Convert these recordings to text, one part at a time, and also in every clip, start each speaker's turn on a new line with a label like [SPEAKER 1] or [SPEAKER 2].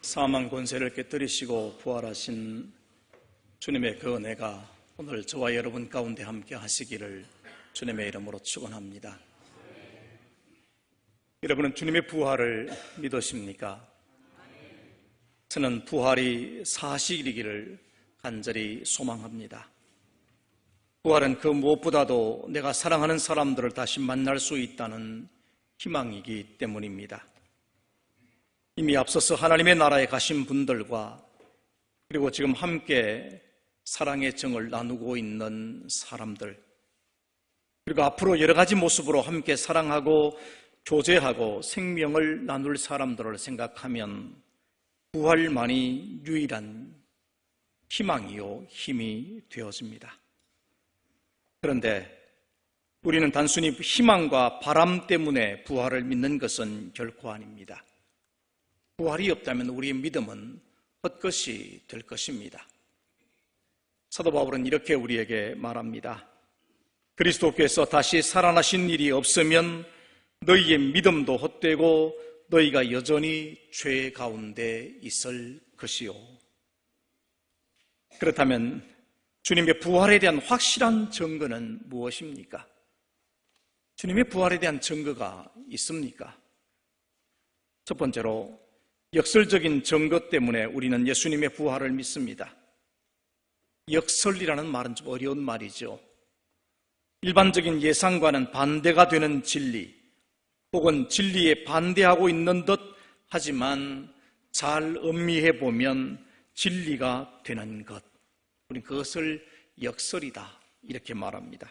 [SPEAKER 1] 사망 권세를 깨뜨리시고 부활하신 주님의 그 은혜가 오늘 저와 여러분 가운데 함께 하시기를 주님의 이름으로 축원합니다. 여러분은 주님의 부활을 믿으십니까? 저는 부활이 사실이기를 간절히 소망합니다. 부활은 그 무엇보다도 내가 사랑하는 사람들을 다시 만날 수 있다는 희망이기 때문입니다. 이미 앞서서 하나님의 나라에 가신 분들과 그리고 지금 함께 사랑의 정을 나누고 있는 사람들, 그리고 앞으로 여러 가지 모습으로 함께 사랑하고 교제하고 생명을 나눌 사람들을 생각하면 부활만이 유일한 희망이요 힘이 되어집니다. 그런데 우리는 단순히 희망과 바람 때문에 부활을 믿는 것은 결코 아닙니다. 부활이 없다면 우리의 믿음은 헛것이 될 것입니다. 사도 바울은 이렇게 우리에게 말합니다. 그리스도께서 다시 살아나신 일이 없으면 너희의 믿음도 헛되고 너희가 여전히 죄 가운데 있을 것이요. 그렇다면 주님의 부활에 대한 확실한 증거는 무엇입니까? 주님의 부활에 대한 증거가 있습니까? 첫 번째로 역설적인 증거 때문에 우리는 예수님의 부활을 믿습니다. 역설이라는 말은 좀 어려운 말이죠. 일반적인 예상과는 반대가 되는 진리, 혹은 진리에 반대하고 있는 듯 하지만 잘 음미해 보면 진리가 되는 것, 우리는 그것을 역설이다 이렇게 말합니다.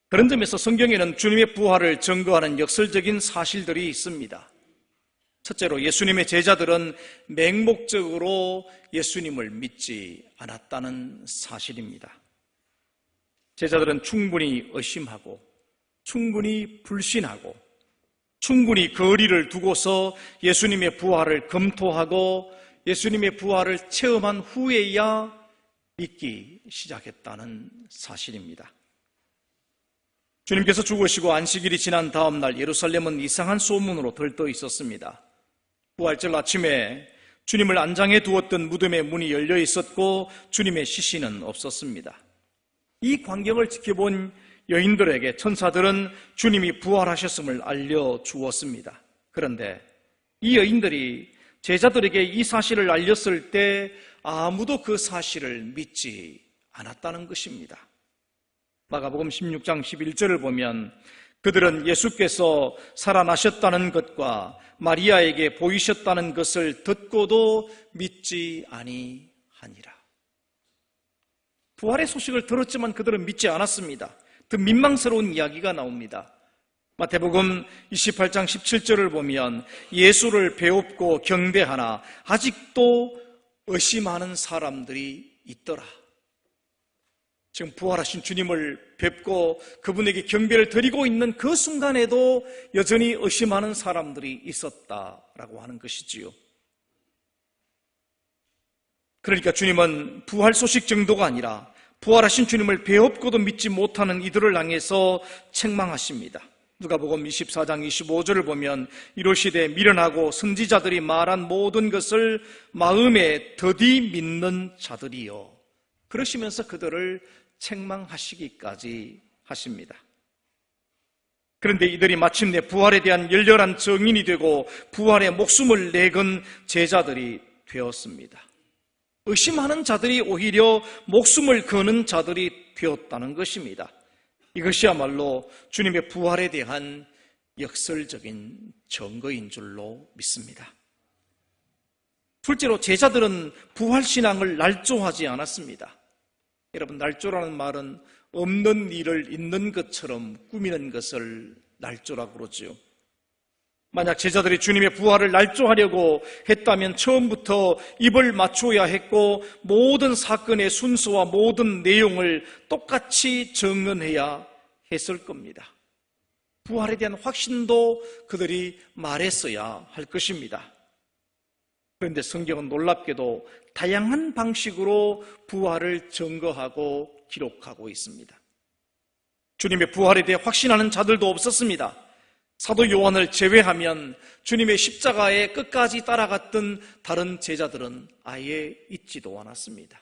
[SPEAKER 1] 그런 점에서 성경에는 주님의 부활을 증거하는 역설적인 사실들이 있습니다. 첫째로 예수님의 제자들은 맹목적으로 예수님을 믿지 않았다는 사실입니다. 제자들은 충분히 의심하고 충분히 불신하고 충분히 거리를 두고서 예수님의 부활을 검토하고 예수님의 부활을 체험한 후에야 믿기 시작했다는 사실입니다. 주님께서 죽으시고 안식일이 지난 다음 날 예루살렘은 이상한 소문으로 들떠 있었습니다. 부활절 아침에 주님을 안장해 두었던 무덤의 문이 열려 있었고 주님의 시신은 없었습니다. 이 광경을 지켜본 여인들에게 천사들은 주님이 부활하셨음을 알려주었습니다. 그런데 이 여인들이 제자들에게 이 사실을 알렸을 때 아무도 그 사실을 믿지 않았다는 것입니다. 마가복음 16장 11절을 보면 그들은 예수께서 살아나셨다는 것과 마리아에게 보이셨다는 것을 듣고도 믿지 아니하니라. 부활의 소식을 들었지만 그들은 믿지 않았습니다. 더 민망스러운 이야기가 나옵니다. 마태복음 28장 17절을 보면 예수를 배웁고 경배하나 아직도 의심하는 사람들이 있더라. 지금 부활하신 주님을 뵙고 그분에게 경배를 드리고 있는 그 순간에도 여전히 의심하는 사람들이 있었다라고 하는 것이지요. 그러니까 주님은 부활 소식 정도가 아니라 부활하신 주님을 배웁고도 믿지 못하는 이들을 향해서 책망하십니다. 누가복음 24장 25절을 보면 이르시되 미련하고 선지자들이 말한 모든 것을 마음에 더디 믿는 자들이여, 그러시면서 그들을 책망하시기까지 하십니다. 그런데 이들이 마침내 부활에 대한 열렬한 증인이 되고 부활에 목숨을 내건 제자들이 되었습니다. 의심하는 자들이 오히려 목숨을 거는 자들이 되었다는 것입니다. 이것이야말로 주님의 부활에 대한 역설적인 증거인 줄로 믿습니다. 둘째로 제자들은 부활신앙을 날조하지 않았습니다. 여러분, 날조라는 말은 없는 일을 있는 것처럼 꾸미는 것을 날조라고 그러죠. 만약 제자들이 주님의 부활을 날조하려고 했다면 처음부터 입을 맞춰야 했고 모든 사건의 순서와 모든 내용을 똑같이 증언해야 했을 겁니다. 부활에 대한 확신도 그들이 말했어야 할 것입니다. 그런데 성경은 놀랍게도 다양한 방식으로 부활을 증거하고 기록하고 있습니다. 주님의 부활에 대해 확신하는 자들도 없었습니다. 사도 요한을 제외하면 주님의 십자가에 끝까지 따라갔던 다른 제자들은 아예 있지도 않았습니다.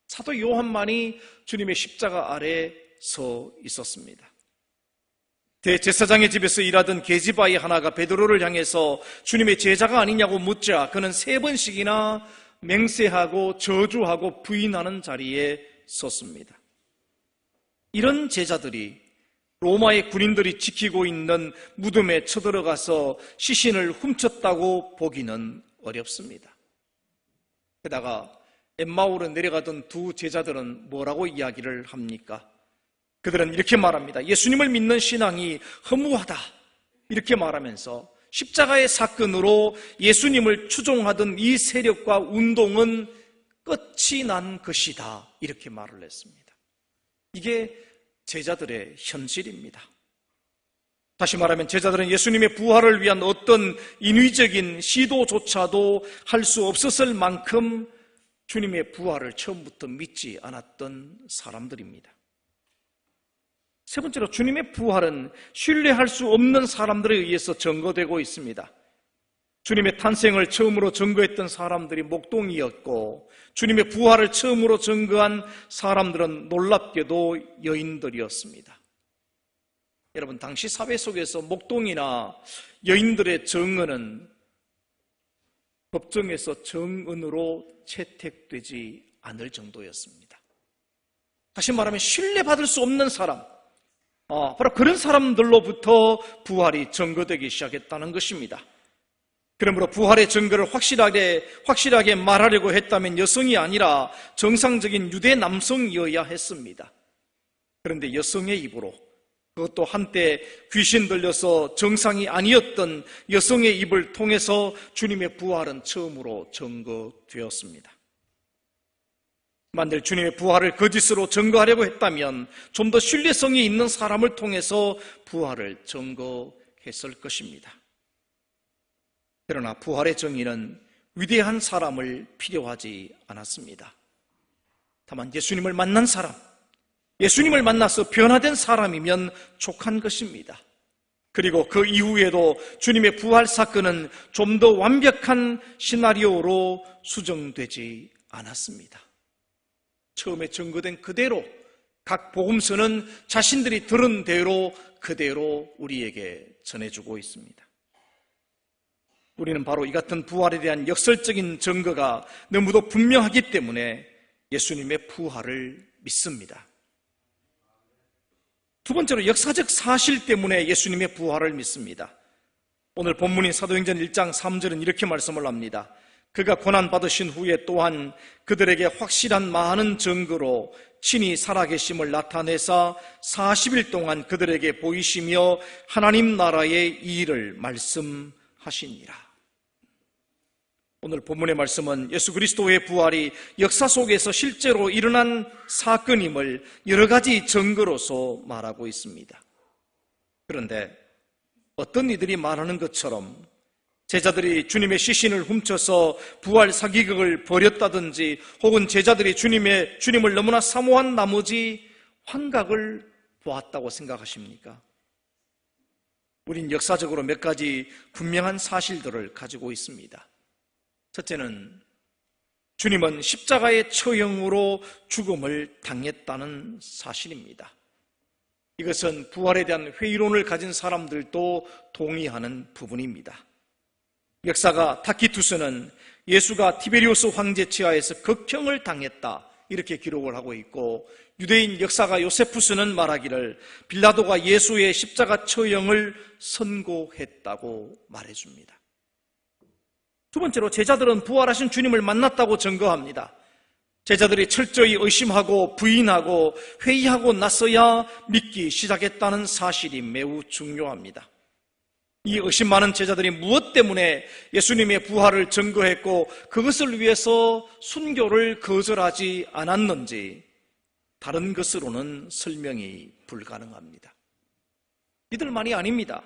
[SPEAKER 1] 사도 요한만이 주님의 십자가 아래 서 있었습니다. 대제사장의 집에서 일하던 계집아이 하나가 베드로를 향해서 주님의 제자가 아니냐고 묻자 그는 3번씩이나 맹세하고 저주하고 부인하는 자리에 섰습니다. 이런 제자들이 로마의 군인들이 지키고 있는 무덤에 쳐들어가서 시신을 훔쳤다고 보기는 어렵습니다. 게다가 엠마오로 내려가던 두 제자들은 뭐라고 이야기를 합니까? 그들은 이렇게 말합니다. 예수님을 믿는 신앙이 허무하다 이렇게 말하면서 십자가의 사건으로 예수님을 추종하던 이 세력과 운동은 끝이 난 것이다 이렇게 말을 했습니다. 이게 제자들의 현실입니다. 다시 말하면 제자들은 예수님의 부활을 위한 어떤 인위적인 시도조차도 할 수 없었을 만큼 주님의 부활을 처음부터 믿지 않았던 사람들입니다. 세 번째로 주님의 부활은 신뢰할 수 없는 사람들에 의해서 증거되고 있습니다. 주님의 탄생을 처음으로 증거했던 사람들이 목동이었고 주님의 부활을 처음으로 증거한 사람들은 놀랍게도 여인들이었습니다. 여러분, 당시 사회 속에서 목동이나 여인들의 증언은 법정에서 증언으로 채택되지 않을 정도였습니다. 다시 말하면 신뢰받을 수 없는 사람, 바로 그런 사람들로부터 부활이 증거되기 시작했다는 것입니다. 그러므로 부활의 증거를 확실하게 말하려고 했다면 여성이 아니라 정상적인 유대 남성이어야 했습니다. 그런데 여성의 입으로, 그것도 한때 귀신 들려서 정상이 아니었던 여성의 입을 통해서 주님의 부활은 처음으로 증거되었습니다. 만일 주님의 부활을 거짓으로 증거하려고 했다면 좀 더 신뢰성이 있는 사람을 통해서 부활을 증거했을 것입니다. 그러나 부활의 정의는 위대한 사람을 필요하지 않았습니다. 다만 예수님을 만난 사람, 예수님을 만나서 변화된 사람이면 족한 것입니다. 그리고 그 이후에도 주님의 부활 사건은 좀 더 완벽한 시나리오로 수정되지 않았습니다. 처음에 증거된 그대로 각 복음서는 자신들이 들은 대로 그대로 우리에게 전해주고 있습니다. 우리는 바로 이 같은 부활에 대한 역설적인 증거가 너무도 분명하기 때문에 예수님의 부활을 믿습니다. 두 번째로 역사적 사실 때문에 예수님의 부활을 믿습니다. 오늘 본문인 사도행전 1장 3절은 이렇게 말씀을 합니다. 그가 고난받으신 후에 또한 그들에게 확실한 많은 증거로 친히 살아계심을 나타내사 40일 동안 그들에게 보이시며 하나님 나라의 일을 말씀하시니라. 오늘 본문의 말씀은 예수 그리스도의 부활이 역사 속에서 실제로 일어난 사건임을 여러 가지 증거로서 말하고 있습니다. 그런데 어떤 이들이 말하는 것처럼 제자들이 주님의 시신을 훔쳐서 부활 사기극을 벌였다든지 혹은 제자들이 주님을 너무나 사모한 나머지 환각을 보았다고 생각하십니까? 우린 역사적으로 몇 가지 분명한 사실들을 가지고 있습니다. 첫째는 주님은 십자가의 처형으로 죽음을 당했다는 사실입니다. 이것은 부활에 대한 회의론을 가진 사람들도 동의하는 부분입니다. 역사가 타키투스는 예수가 티베리우스 황제 치하에서 극형을 당했다 이렇게 기록을 하고 있고, 유대인 역사가 요세푸스는 말하기를 빌라도가 예수의 십자가 처형을 선고했다고 말해줍니다. 두 번째로 제자들은 부활하신 주님을 만났다고 증거합니다. 제자들이 철저히 의심하고 부인하고 회의하고 나서야 믿기 시작했다는 사실이 매우 중요합니다. 이 의심 많은 제자들이 무엇 때문에 예수님의 부활을 증거했고 그것을 위해서 순교를 거절하지 않았는지 다른 것으로는 설명이 불가능합니다. 이들만이 아닙니다.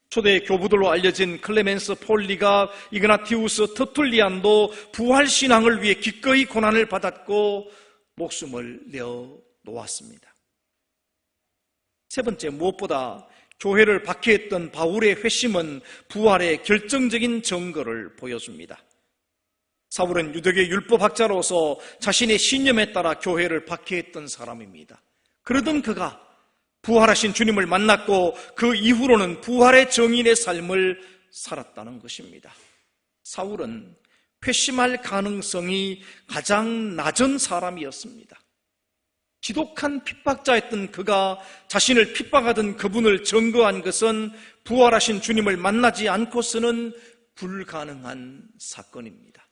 [SPEAKER 1] 초대 교부들로 알려진 클레멘스 폴리가 이그나티우스 터툴리안도 부활신앙을 위해 기꺼이 고난을 받았고 목숨을 내어 놓았습니다. 세 번째, 무엇보다 교회를 박해했던 바울의 회심은 부활의 결정적인 증거를 보여줍니다. 사울은 유대계 율법학자로서 자신의 신념에 따라 교회를 박해했던 사람입니다. 그러던 그가 부활하신 주님을 만났고 그 이후로는 부활의 증인의 삶을 살았다는 것입니다. 사울은 회심할 가능성이 가장 낮은 사람이었습니다. 지독한 핍박자였던 그가 자신을 핍박하던 그분을 증거한 것은 부활하신 주님을 만나지 않고서는 불가능한 사건입니다.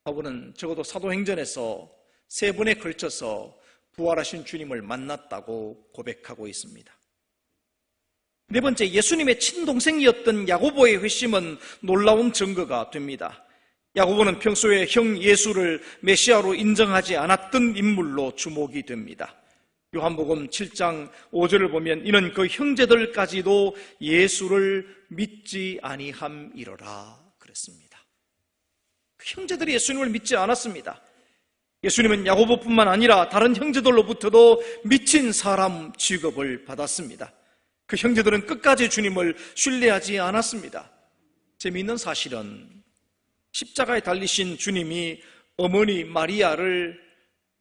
[SPEAKER 1] 바울은 적어도 사도행전에서 3번에 걸쳐서 부활하신 주님을 만났다고 고백하고 있습니다. 4번째, 예수님의 친동생이었던 야고보의 회심은 놀라운 증거가 됩니다. 야고보는 평소에 형 예수를 메시아로 인정하지 않았던 인물로 주목이 됩니다. 요한복음 7장 5절을 보면 이는 그 형제들까지도 예수를 믿지 아니함이로라 그랬습니다. 그 형제들이 예수님을 믿지 않았습니다. 예수님은 야고보뿐만 아니라 다른 형제들로부터도 미친 사람 취급을 받았습니다. 그 형제들은 끝까지 주님을 신뢰하지 않았습니다. 재미있는 사실은 십자가에 달리신 주님이 어머니 마리아를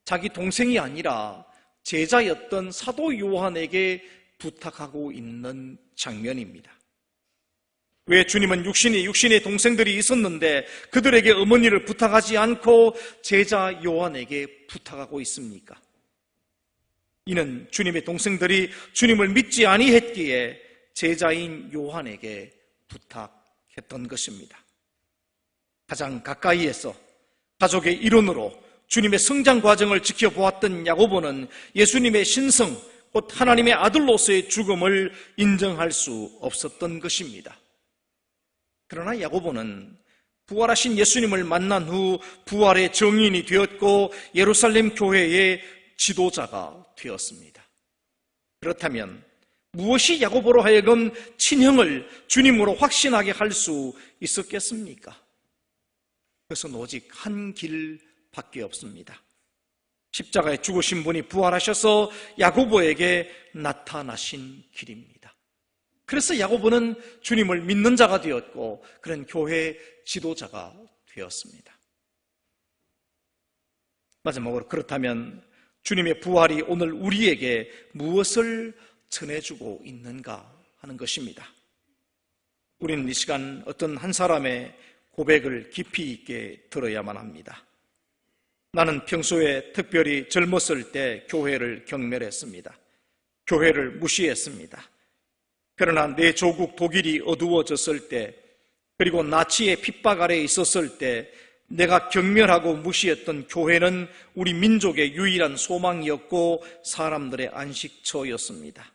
[SPEAKER 1] 자기 동생이 아니라 제자였던 사도 요한에게 부탁하고 있는 장면입니다. 왜 주님은 육신의 동생들이 있었는데 그들에게 어머니를 부탁하지 않고 제자 요한에게 부탁하고 있습니까? 이는 주님의 동생들이 주님을 믿지 아니했기에 제자인 요한에게 부탁했던 것입니다. 가장 가까이에서 가족의 일원으로 주님의 성장 과정을 지켜보았던 야고보는 예수님의 신성, 곧 하나님의 아들로서의 죽음을 인정할 수 없었던 것입니다. 그러나 야고보는 부활하신 예수님을 만난 후 부활의 증인이 되었고 예루살렘 교회의 지도자가 되었습니다. 그렇다면 무엇이 야고보로 하여금 친형을 주님으로 확신하게 할 수 있었겠습니까? 그것은 오직 한 길밖에 없습니다. 십자가에 죽으신 분이 부활하셔서 야고보에게 나타나신 길입니다. 그래서 야고보는 주님을 믿는 자가 되었고 그런 교회 지도자가 되었습니다. 마지막으로 그렇다면 주님의 부활이 오늘 우리에게 무엇을 전해주고 있는가 하는 것입니다. 우리는 이 시간 어떤 한 사람의 고백을 깊이 있게 들어야만 합니다. 나는 평소에 특별히 젊었을 때 교회를 경멸했습니다. 교회를 무시했습니다. 그러나 내 조국 독일이 어두워졌을 때, 그리고 나치의 핍박 아래에 있었을 때 내가 경멸하고 무시했던 교회는 우리 민족의 유일한 소망이었고 사람들의 안식처였습니다.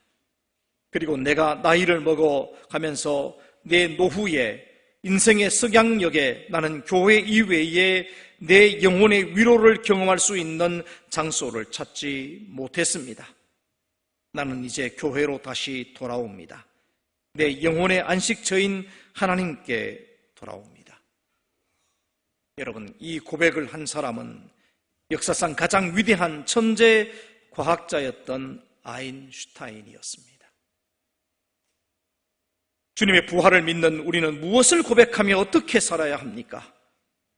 [SPEAKER 1] 그리고 내가 나이를 먹어가면서 내 노후에 인생의 석양역에 나는 교회 이외에 내 영혼의 위로를 경험할 수 있는 장소를 찾지 못했습니다. 나는 이제 교회로 다시 돌아옵니다. 내 영혼의 안식처인 하나님께 돌아옵니다. 여러분, 이 고백을 한 사람은 역사상 가장 위대한 천재 과학자였던 아인슈타인이었습니다. 주님의 부활을 믿는 우리는 무엇을 고백하며 어떻게 살아야 합니까?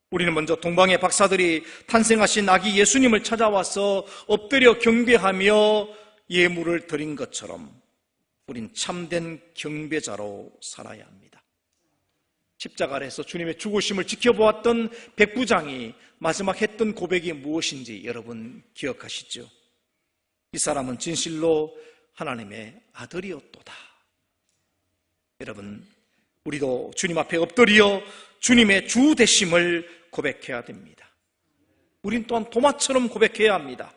[SPEAKER 1] 우리는 먼저 동방의 박사들이 탄생하신 아기 예수님을 찾아와서 엎드려 경배하며 예물을 드린 것처럼 우린 참된 경배자로 살아야 합니다. 십자가 아래에서 주님의 죽으심을 지켜보았던 백부장이 마지막 했던 고백이 무엇인지 여러분 기억하시죠? 이 사람은 진실로 하나님의 아들이었도다. 여러분, 우리도 주님 앞에 엎드려 주님의 주 되심을 고백해야 됩니다. 우린 또한 도마처럼 고백해야 합니다.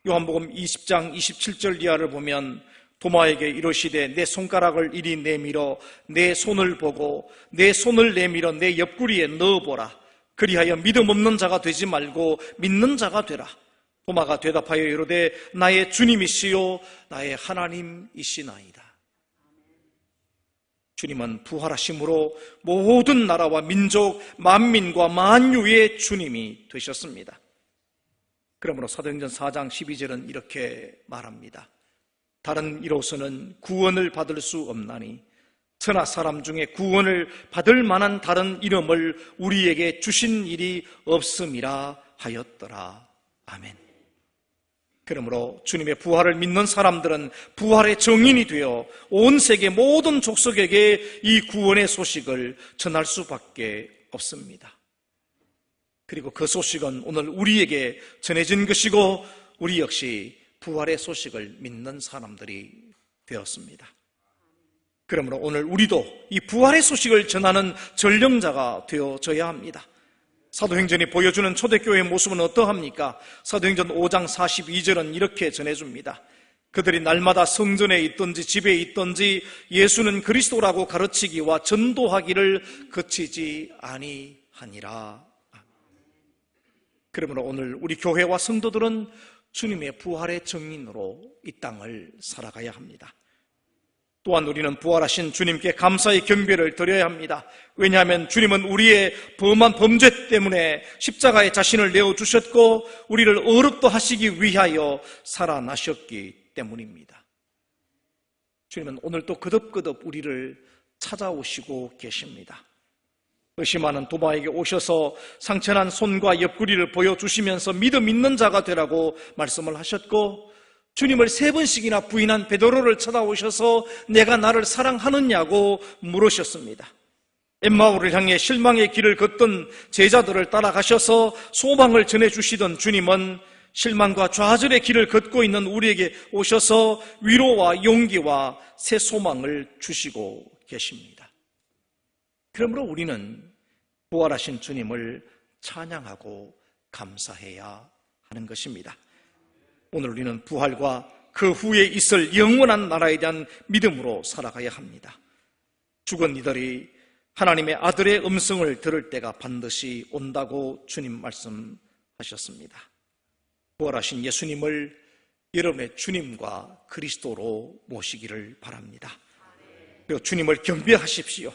[SPEAKER 1] 요한복음 20장 27절 이하를 보면 도마에게 이르시되 내 손가락을 이리 내밀어 내 손을 보고 내 손을 내밀어 내 옆구리에 넣어보라. 그리하여 믿음 없는 자가 되지 말고 믿는 자가 되라. 도마가 대답하여 이르되 나의 주님이시요 나의 하나님이시나이다. 주님은 부활하심으로 모든 나라와 민족, 만민과 만유의 주님이 되셨습니다. 그러므로 사도행전 4장 12절은 이렇게 말합니다. 다른 이로서는 구원을 받을 수 없나니 천하 사람 중에 구원을 받을 만한 다른 이름을 우리에게 주신 일이 없음이라 하였더라. 아멘. 그러므로 주님의 부활을 믿는 사람들은 부활의 증인이 되어 온 세계 모든 족속에게 이 구원의 소식을 전할 수밖에 없습니다. 그리고 그 소식은 오늘 우리에게 전해진 것이고 우리 역시 부활의 소식을 믿는 사람들이 되었습니다. 그러므로 오늘 우리도 이 부활의 소식을 전하는 전령자가 되어져야 합니다. 사도행전이 보여주는 초대교회의 모습은 어떠합니까? 사도행전 5장 42절은 이렇게 전해줍니다. 그들이 날마다 성전에 있든지 집에 있든지 예수는 그리스도라고 가르치기와 전도하기를 그치지 아니하니라. 그러므로 오늘 우리 교회와 성도들은 주님의 부활의 증인으로 이 땅을 살아가야 합니다. 또한 우리는 부활하신 주님께 감사의 경배를 드려야 합니다. 왜냐하면 주님은 우리의 범한 범죄 때문에 십자가에 자신을 내어주셨고 우리를 어렵도 하시기 위하여 살아나셨기 때문입니다. 주님은 오늘도 거듭거듭 우리를 찾아오시고 계십니다. 의심하는 도마에게 오셔서 상처난 손과 옆구리를 보여주시면서 믿음 있는 자가 되라고 말씀을 하셨고 주님을 3번씩이나 부인한 베드로를 찾아오셔서 내가 나를 사랑하느냐고 물으셨습니다. 엠마오를 향해 실망의 길을 걷던 제자들을 따라가셔서 소망을 전해주시던 주님은 실망과 좌절의 길을 걷고 있는 우리에게 오셔서 위로와 용기와 새 소망을 주시고 계십니다. 그러므로 우리는 부활하신 주님을 찬양하고 감사해야 하는 것입니다. 오늘 우리는 부활과 그 후에 있을 영원한 나라에 대한 믿음으로 살아가야 합니다. 죽은 이들이 하나님의 아들의 음성을 들을 때가 반드시 온다고 주님 말씀하셨습니다. 부활하신 예수님을 여러분의 주님과 그리스도로 모시기를 바랍니다. 그리고 주님을 경배하십시오.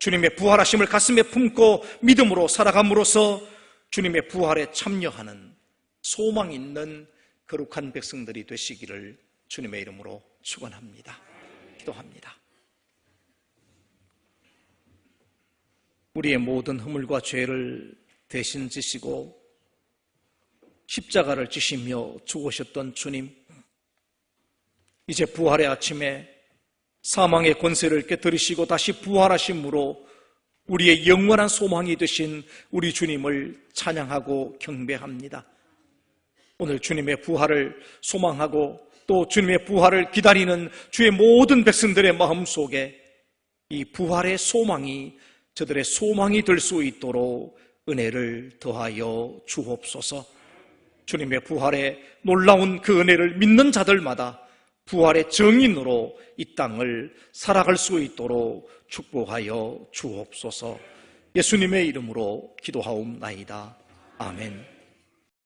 [SPEAKER 1] 주님의 부활하심을 가슴에 품고 믿음으로 살아감으로써 주님의 부활에 참여하는 소망 있는 거룩한 백성들이 되시기를 주님의 이름으로 축원합니다. 기도합니다. 우리의 모든 허물과 죄를 대신 지시고 십자가를 지시며 죽으셨던 주님, 이제 부활의 아침에 사망의 권세를 깨뜨리시고 다시 부활하심으로 우리의 영원한 소망이 되신 우리 주님을 찬양하고 경배합니다. 오늘 주님의 부활을 소망하고 또 주님의 부활을 기다리는 주의 모든 백성들의 마음속에 이 부활의 소망이 저들의 소망이 될 수 있도록 은혜를 더하여 주옵소서. 주님의 부활의 놀라운 그 은혜를 믿는 자들마다 부활의 증인으로 이 땅을 살아갈 수 있도록 축복하여 주옵소서. 예수님의 이름으로 기도하옵나이다. 아멘.